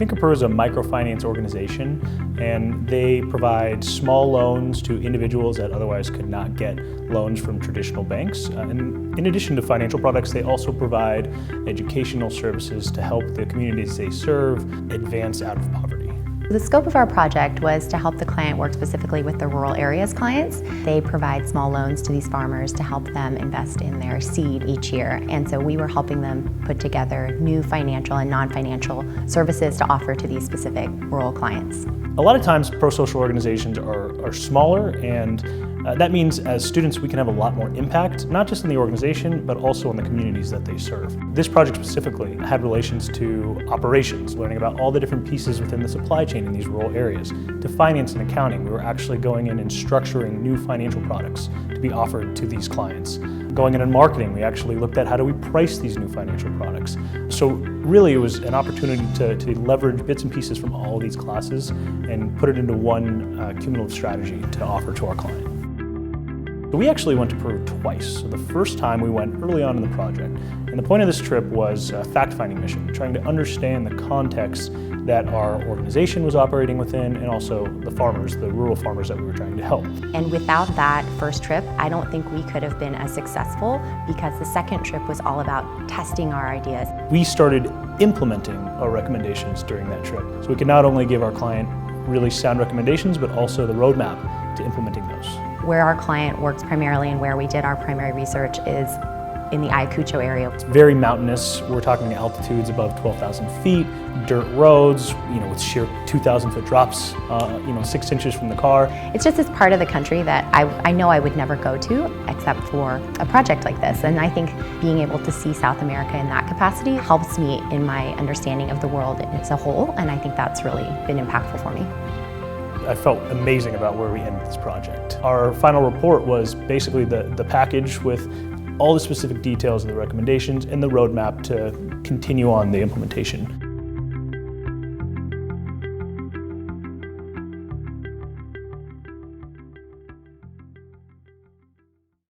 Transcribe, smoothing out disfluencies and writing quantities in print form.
FINCA Peru is a microfinance organization, and they provide small loans to individuals that otherwise could not get loans from traditional banks. And in addition to financial products, they also provide educational services to help the communities they serve advance out of poverty. The scope of our project was to help the client work specifically with the rural areas clients. They provide small loans to these farmers to help them invest in their seed each year. And so we were helping them put together new financial and non-financial services to offer to these specific rural clients. A lot of times pro-social organizations are smaller, and that means as students we can have a lot more impact, not just in the organization, but also in the communities that they serve. This project specifically had relations to operations, learning about all the different pieces within the supply chain in these rural areas. To finance and accounting, we were actually going in and structuring new financial products to be offered to these clients. Going in marketing, we actually looked at how do we price these new financial products. So really it was an opportunity to leverage bits and pieces from all of these classes and put it into one cumulative strategy to offer to our client. So we actually went to Peru twice. So the first time we went early on in the project, and the point of this trip was a fact-finding mission, trying to understand the context that our organization was operating within, and also the farmers, the rural farmers that we were trying to help. And without that first trip, I don't think we could have been as successful, because the second trip was all about testing our ideas. We started implementing our recommendations during that trip. So we could not only give our client really sound recommendations, but also the roadmap to implementing those. Where our client works primarily and where we did our primary research is in the Ayacucho area. It's very mountainous. We're talking altitudes above 12,000 feet, dirt roads, with sheer 2,000-foot drops, 6 inches from the car. It's just this part of the country that I know I would never go to except for a project like this. And I think being able to see South America in that capacity helps me in my understanding of the world as a whole, and I think that's really been impactful for me. I felt amazing about where we ended this project. Our final report was basically the package with all the specific details of the recommendations and the roadmap to continue on the implementation.